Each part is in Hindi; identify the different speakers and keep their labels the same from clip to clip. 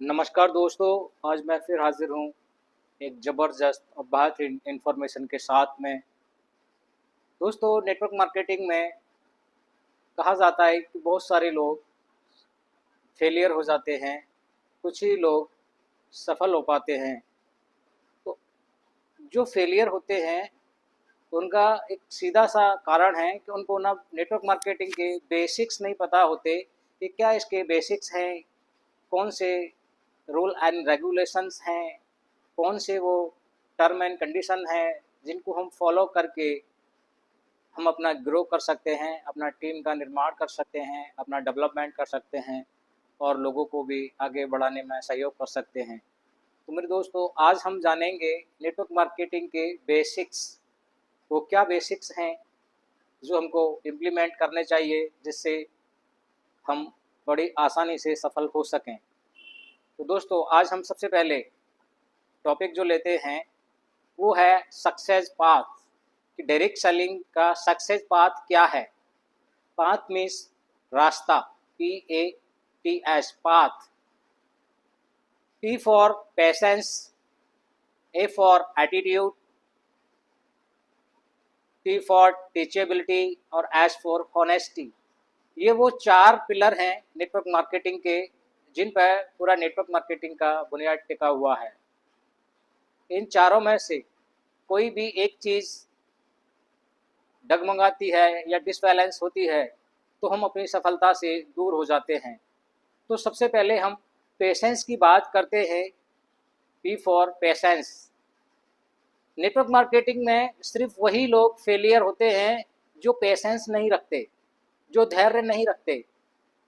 Speaker 1: नमस्कार दोस्तों, आज मैं फिर हाजिर हूँ एक ज़बरदस्त और बेहतरीन इंफॉर्मेशन के साथ में। दोस्तों, नेटवर्क मार्केटिंग में कहा जाता है कि बहुत सारे लोग फेलियर हो जाते हैं, कुछ ही लोग सफल हो पाते हैं। तो जो फेलियर होते हैं उनका एक सीधा सा कारण है कि उनको ना नेटवर्क मार्केटिंग के बेसिक्स नहीं पता होते कि क्या इसके बेसिक्स हैं, कौन से रूल एंड रेगुलेशंस हैं, कौन से वो टर्म एंड कंडीशन हैं जिनको हम फॉलो करके हम अपना ग्रो कर सकते हैं, अपना टीम का निर्माण कर सकते हैं, अपना डेवलपमेंट कर सकते हैं और लोगों को भी आगे बढ़ाने में सहयोग कर सकते हैं। तो मेरे दोस्तों, आज हम जानेंगे नेटवर्क मार्केटिंग के बेसिक्स। वो क्या बेसिक्स हैं जो हमको इम्प्लीमेंट करने चाहिए जिससे हम बड़ी आसानी से सफल हो सकें। तो दोस्तों, आज हम सबसे पहले टॉपिक जो लेते हैं वो है सक्सेस पाथ कि डायरेक्ट सेलिंग का सक्सेस पाथ क्या है। पाथ मीन्स रास्ता, PATH, path. P for patience, A for attitude, T for teachability और S फॉर हॉनेस्टी। ये वो 4 पिलर हैं नेटवर्क मार्केटिंग के जिन पर पूरा नेटवर्क मार्केटिंग का बुनियाद टिका हुआ है। इन चारों में से कोई भी एक चीज़ डगमगाती है या डिसबैलेंस होती है तो हम अपनी सफलता से दूर हो जाते हैं। तो सबसे पहले हम पेशेंस की बात करते हैं। P for patience. Network marketing में सिर्फ वही लोग फेलियर होते हैं जो पेशेंस नहीं रखते, जो धैर्य नहीं रखते।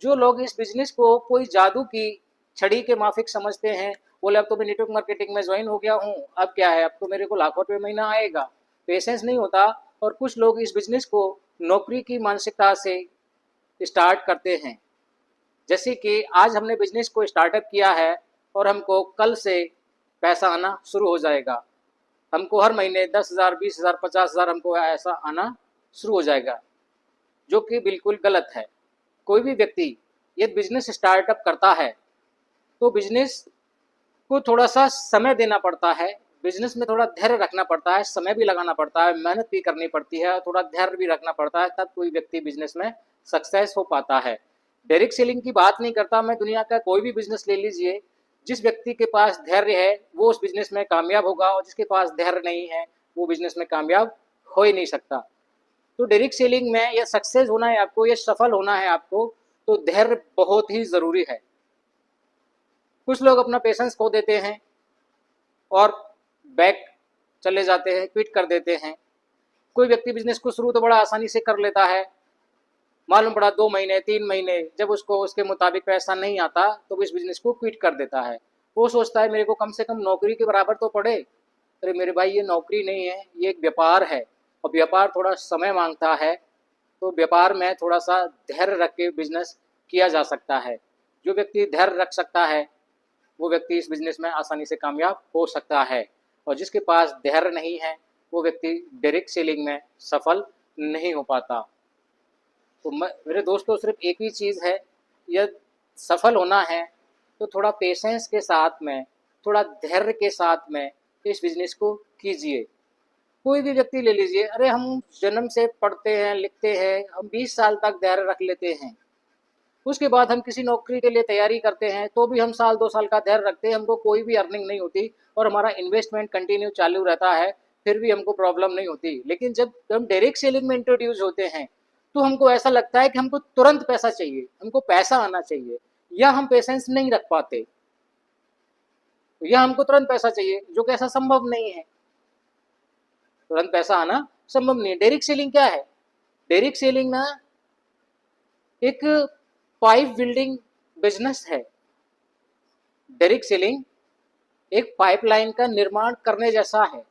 Speaker 1: जो लोग इस बिजनेस को कोई जादू की छड़ी के माफिक समझते हैं, बोले अब तो मैं नेटवर्क मार्केटिंग में ज्वाइन हो गया हूँ, अब क्या है, अब तो मेरे को लाखों रुपये महीना आएगा। पेशेंस नहीं होता। और कुछ लोग इस बिजनेस को नौकरी की मानसिकता से स्टार्ट करते हैं। जैसे कि आज हमने बिजनेस को स्टार्टअप किया है और हमको कल से पैसा आना शुरू हो जाएगा। हमको हर महीने 10,000, 20,000, 50,000 हमको ऐसा आना शुरू हो जाएगा, जो कि बिल्कुल गलत है। कोई भी व्यक्ति यदि बिजनेस स्टार्टअप करता है तो बिजनेस को थोड़ा सा समय देना पड़ता है, बिजनेस में थोड़ा धैर्य रखना पड़ता है, समय भी लगाना पड़ता है, मेहनत भी करनी पड़ती है, थोड़ा धैर्य भी रखना पड़ता है, तब कोई व्यक्ति बिजनेस में सक्सेस हो पाता है। डायरेक्ट सेलिंग की बात नहीं करता मैं, दुनिया का कोई भी बिजनेस ले लीजिए, जिस व्यक्ति के पास धैर्य है वो उस बिजनेस में कामयाब होगा और जिसके पास धैर्य नहीं है वो बिजनेस में कामयाब हो ही नहीं सकता। तो डायरेक्ट सेलिंग में यह सक्सेस होना है आपको, यह सफल होना है आपको, तो धैर्य बहुत ही ज़रूरी है। कुछ लोग अपना पेशेंस खो देते हैं और बैक चले जाते हैं, क्विट कर देते हैं। कोई व्यक्ति बिजनेस को शुरू तो बड़ा आसानी से कर लेता है, मालूम पड़ा 2 महीने 3 महीने जब उसको उसके मुताबिक पैसा नहीं आता तो वो इस बिजनेस को क्विट कर देता है। वो सोचता है मेरे को कम से कम नौकरी के बराबर तो पड़े। अरे मेरे भाई, ये नौकरी नहीं है, ये एक व्यापार है और व्यापार थोड़ा समय मांगता है। तो व्यापार में थोड़ा सा धैर्य रख के बिजनेस किया जा सकता है। जो व्यक्ति धैर्य रख सकता है वो व्यक्ति इस बिजनेस में आसानी से कामयाब हो सकता है, और जिसके पास धैर्य नहीं है वो व्यक्ति डायरेक्ट सेलिंग में सफल नहीं हो पाता। तो मेरे दोस्तों, सिर्फ एक ही चीज़ है, यह सफल होना है तो थोड़ा पेशेंस के साथ में, थोड़ा धैर्य के साथ में इस बिजनेस को कीजिए। कोई भी व्यक्ति ले लीजिए, अरे हम जन्म से पढ़ते हैं लिखते हैं, हम 20 साल तक धैर्य रख लेते हैं, उसके बाद हम किसी नौकरी के लिए तैयारी करते हैं तो भी हम साल 2 साल का धैर्य रखते हैं, हमको कोई भी अर्निंग नहीं होती और हमारा इन्वेस्टमेंट कंटिन्यू चालू रहता है, फिर भी हमको प्रॉब्लम नहीं होती। लेकिन जब हम डायरेक्ट सेलिंग में इंट्रोड्यूस होते हैं तो हमको ऐसा लगता है कि हमको तुरंत पैसा चाहिए, हमको पैसा आना चाहिए, या हम पेशेंस नहीं रख पाते, या हमको तुरंत पैसा चाहिए, जो कि ऐसा संभव नहीं है। तुरंत पैसा आना संभव नहीं है। डायरेक्ट सेलिंग क्या है? डायरेक्ट सेलिंग ना एक पाइप बिल्डिंग बिजनेस है। डायरेक्ट सेलिंग एक पाइपलाइन का निर्माण करने जैसा है।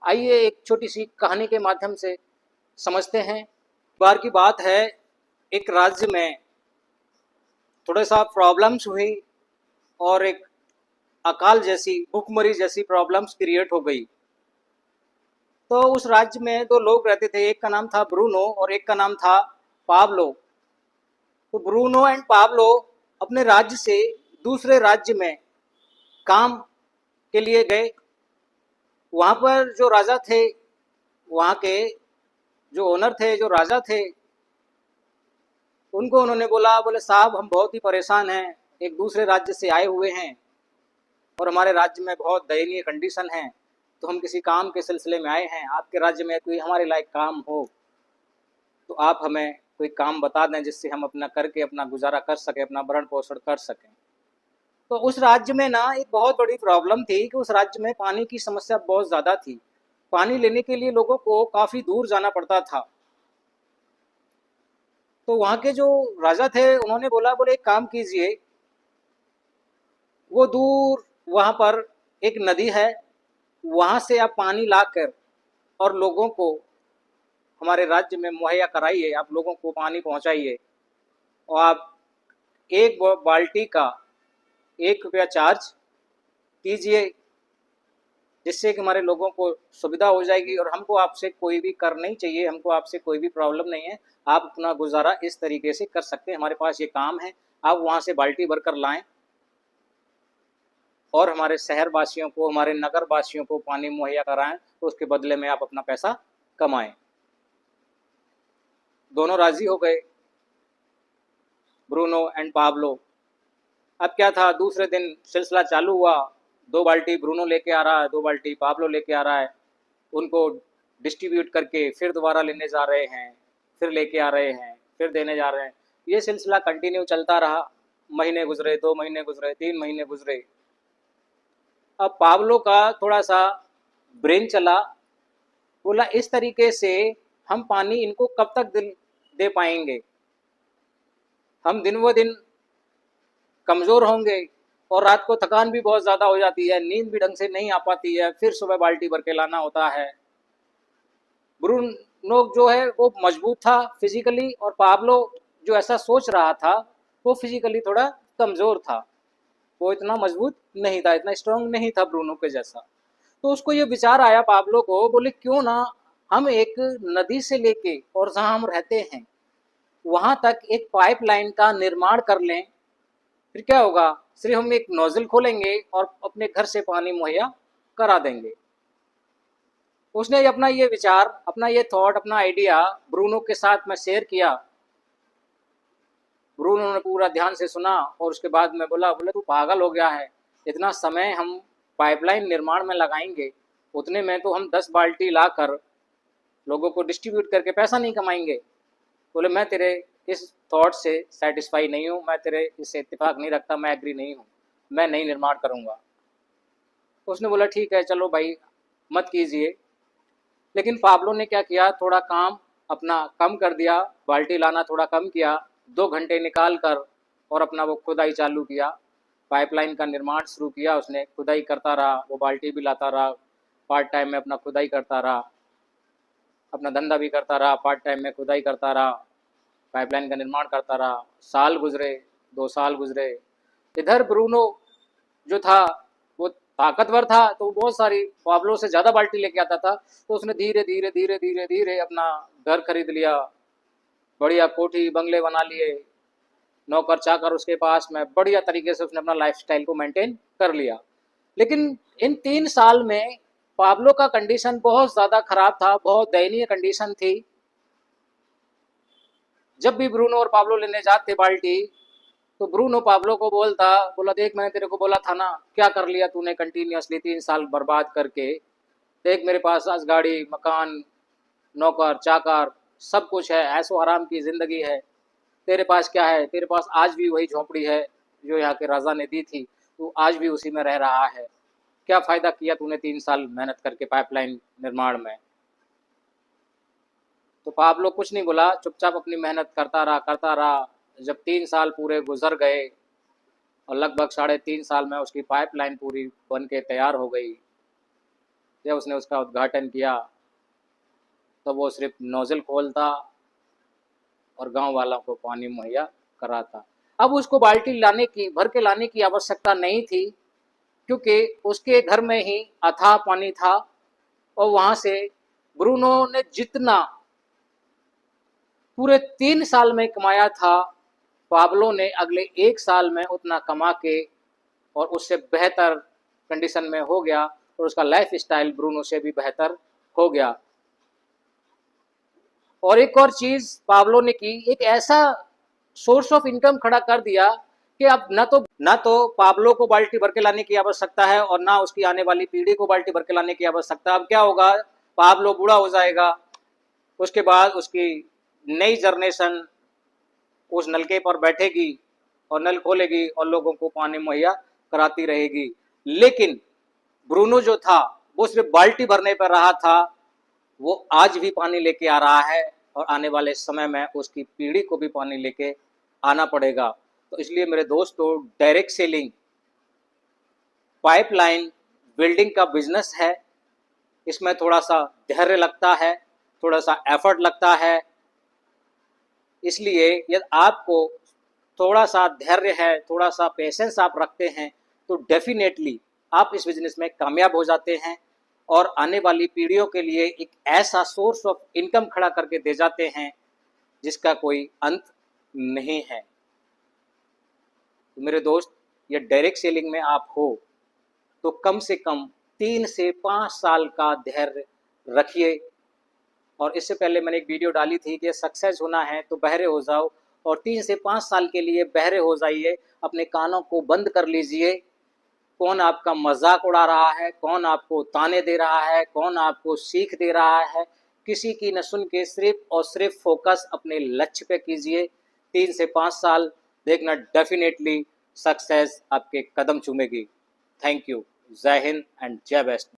Speaker 1: आइए एक छोटी सी कहानी के माध्यम से समझते हैं। बार की बात है, एक राज्य में थोड़ा सा प्रॉब्लम्स हुई और एक अकाल जैसी, भूखमरी जैसी प्रॉब्लम्स क्रिएट हो गई। तो उस राज्य में 2 लोग रहते थे, एक का नाम था ब्रूनो और एक का नाम था पाब्लो। तो ब्रूनो एंड पाब्लो अपने राज्य से दूसरे राज्य में काम के लिए गए। वहाँ पर जो राजा थे, वहाँ के जो ओनर थे, जो राजा थे, उनको उन्होंने बोले साहब हम बहुत ही परेशान हैं, एक दूसरे राज्य से आए हुए हैं और हमारे राज्य में बहुत दयनीय कंडीशन है, तो हम किसी काम के सिलसिले में आए हैं, आपके राज्य में कोई हमारे लायक काम हो तो आप हमें कोई काम बता दें जिससे हम अपना करके अपना गुजारा कर सकें, अपना भरण पोषण कर सकें। तो उस राज्य में ना एक बहुत बड़ी प्रॉब्लम थी कि उस राज्य में पानी की समस्या बहुत ज़्यादा थी। पानी लेने के लिए लोगों को काफ़ी दूर जाना पड़ता था। तो वहाँ के जो राजा थे उन्होंने बोले एक काम कीजिए, वो दूर वहाँ पर एक नदी है, वहाँ से आप पानी लाकर और लोगों को हमारे राज्य में मुहैया कराइए, आप लोगों को पानी पहुँचाइए और आप एक बाल्टी का 1 रुपया चार्ज कीजिए, जिससे कि हमारे लोगों को सुविधा हो जाएगी और हमको आपसे कोई भी कर नहीं चाहिए, हमको आपसे कोई भी प्रॉब्लम नहीं है, आप अपना गुजारा इस तरीके से कर सकते हैं, हमारे पास ये काम है, आप वहाँ से बाल्टी भरकर लाएं और हमारे शहर वासियों को, हमारे नगर वासियों को पानी मुहैया कराएं, तो उसके बदले में आप अपना पैसा कमाएं। दोनों राजी हो गए, ब्रूनो एंड पाब्लो। अब क्या था, दूसरे दिन सिलसिला चालू हुआ, 2 बाल्टी ब्रूनो लेके आ रहा है, 2 बाल्टी पाब्लो लेके आ रहा है, उनको डिस्ट्रीब्यूट करके फिर दोबारा लेने जा रहे हैं, फिर लेके आ रहे हैं, फिर देने जा रहे हैं। ये सिलसिला कंटिन्यू चलता रहा। महीने गुजरे, 2 महीने गुजरे, 3 महीने गुजरे। अब पाब्लो का थोड़ा सा ब्रेन चला, बोला इस तरीके से हम पानी इनको कब तक दे पाएंगे, हम दिन व दिन कमज़ोर होंगे और रात को थकान भी बहुत ज़्यादा हो जाती है, नींद भी ढंग से नहीं आ पाती है, फिर सुबह बाल्टी भर के लाना होता है। ब्रूनो जो है वो मजबूत था फिजिकली, और पाब्लो जो ऐसा सोच रहा था वो फिजिकली थोड़ा कमज़ोर था, वो इतना मजबूत नहीं था, इतना स्ट्रांग नहीं था ब्रूनो के जैसा। तो उसको ये विचार आया पाब्लो को, बोले क्यों ना हम एक नदी से लेके और जहाँ हम रहते हैं वहाँ तक एक पाइपलाइन का निर्माण कर लें, फिर क्या होगा, सिर्फ हम एक नोजल खोलेंगे और अपने घर से पानी मुहैया करा देंगे। उसने अपना ये विचार, अपना ये थॉट, अपना आइडिया ब्रूनो के साथ में शेयर किया। ब्रूनो ने पूरा ध्यान से सुना और उसके बाद में बोले तू पागल हो गया है, इतना समय हम पाइपलाइन निर्माण में लगाएंगे, उतने में तो हम 10 बाल्टी लाकर लोगों को डिस्ट्रीब्यूट करके पैसा नहीं कमाएंगे। बोले मैं तेरे इस थॉट से सेटिस्फाई नहीं हूँ, मैं तेरे इससे इत्तेफाक नहीं रखता, मैं एग्री नहीं हूँ, मैं नहीं निर्माण करूँगा। उसने बोला ठीक है चलो भाई मत कीजिए। लेकिन पाब्लो ने क्या किया, थोड़ा काम अपना कम कर दिया, बाल्टी लाना थोड़ा कम किया, 2 घंटे निकाल कर और अपना वो खुदाई चालू किया, पाइपलाइन का निर्माण शुरू किया। उसने खुदाई करता रहा, वो बाल्टी भी लाता रहा, पार्ट टाइम में अपना खुदाई करता रहा, अपना धंधा भी करता रहा, पार्ट टाइम में खुदाई करता रहा, पाइपलाइन का निर्माण करता रहा। साल गुजरे, 2 साल गुजरे। इधर ब्रूनो जो था वो ताकतवर था, तो बहुत सारी पाब्लो से ज़्यादा बाल्टी लेके आता था, तो उसने धीरे धीरे धीरे धीरे धीरे अपना घर खरीद लिया, बढ़िया कोठी बंगले बना लिए, नौकर चाकर उसके पास में, बढ़िया तरीके से उसने अपना लाइफस्टाइल को मेंटेन कर लिया। लेकिन इन 3 साल में पाब्लो का कंडीशन बहुत ज़्यादा खराब था, बहुत दयनीय कंडीशन थी। जब भी ब्रूनो और पाब्लो लेने जाते बाल्टी, तो ब्रूनो पाब्लो को बोला देख मैंने तेरे को बोला था ना, क्या कर लिया तूने कंटिन्यूसली 3 साल बर्बाद करके, देख मेरे पास आज गाड़ी, मकान, नौकर चाकर सब कुछ है, ऐसो आराम की ज़िंदगी है, तेरे पास क्या है, तेरे पास आज भी वही झोंपड़ी है जो यहाँ के राजा ने दी थी, तू आज भी उसी में रह रहा है, क्या फ़ायदा किया तूने 3 साल मेहनत करके पाइपलाइन निर्माण में। तो पाब्लो कुछ नहीं बोला, चुपचाप अपनी मेहनत करता रहा। जब 3 साल पूरे गुजर गए और लगभग 3.5 साल में उसकी पाइपलाइन पूरी बन के तैयार हो गई, जब उसने उसका उद्घाटन किया तो वो सिर्फ नोजल खोलता और गांव वालों को पानी मुहैया कराता। अब उसको बाल्टी भर के लाने की आवश्यकता नहीं थी, क्योंकि उसके घर में ही अथाह पानी था, और वहाँ से ब्रूनो ने जितना पूरे 3 साल में कमाया था, पाब्लो ने अगले 1 साल में उतना कमा के और उससे बेहतर कंडीशन में हो गया और उसका लाइफ स्टाइल ब्रूनो से भी बेहतर हो गया। और एक और चीज़ पाब्लो ने की, एक ऐसा सोर्स ऑफ इनकम खड़ा कर दिया कि अब ना तो पाब्लो को बाल्टी भर के लाने की आवश्यकता है और ना उसकी आने वाली पीढ़ी को बाल्टी भर के लाने की आवश्यकता। अब क्या होगा, पाब्लो बूढ़ा हो जाएगा, उसके बाद उसकी नई जनरेशन उस नलके पर बैठेगी और नल खोलेगी और लोगों को पानी मुहैया कराती रहेगी। लेकिन ब्रूनो जो था वो सिर्फ बाल्टी भरने पर रहा था, वो आज भी पानी लेके आ रहा है और आने वाले समय में उसकी पीढ़ी को भी पानी लेके आना पड़ेगा। तो इसलिए मेरे दोस्तों, डायरेक्ट सेलिंग पाइपलाइन बिल्डिंग का बिजनेस है। इसमें थोड़ा सा धैर्य लगता है, थोड़ा सा एफर्ट लगता है। इसलिए यदि आपको थोड़ा सा धैर्य है, थोड़ा सा पेशेंस आप रखते हैं, तो डेफिनेटली आप इस बिजनेस में कामयाब हो जाते हैं और आने वाली पीढ़ियों के लिए एक ऐसा सोर्स ऑफ इनकम खड़ा करके दे जाते हैं जिसका कोई अंत नहीं है। तो मेरे दोस्त, ये डायरेक्ट सेलिंग में आप हो तो कम से कम 3 से 5 साल का धैर्य रखिए। और इससे पहले मैंने एक वीडियो डाली थी कि सक्सेस होना है तो बहरे हो जाओ, और 3 से 5 साल के लिए बहरे हो जाइए, अपने कानों को बंद कर लीजिए। कौन आपका मजाक उड़ा रहा है, कौन आपको ताने दे रहा है, कौन आपको सीख दे रहा है, किसी की न सुन के सिर्फ और सिर्फ फोकस अपने लक्ष्य पे कीजिए। 3 से 5 साल देखना, डेफिनेटली सक्सेस आपके कदम चूमेगी। Thank you. जय हिंद एंड जय बेस्ट।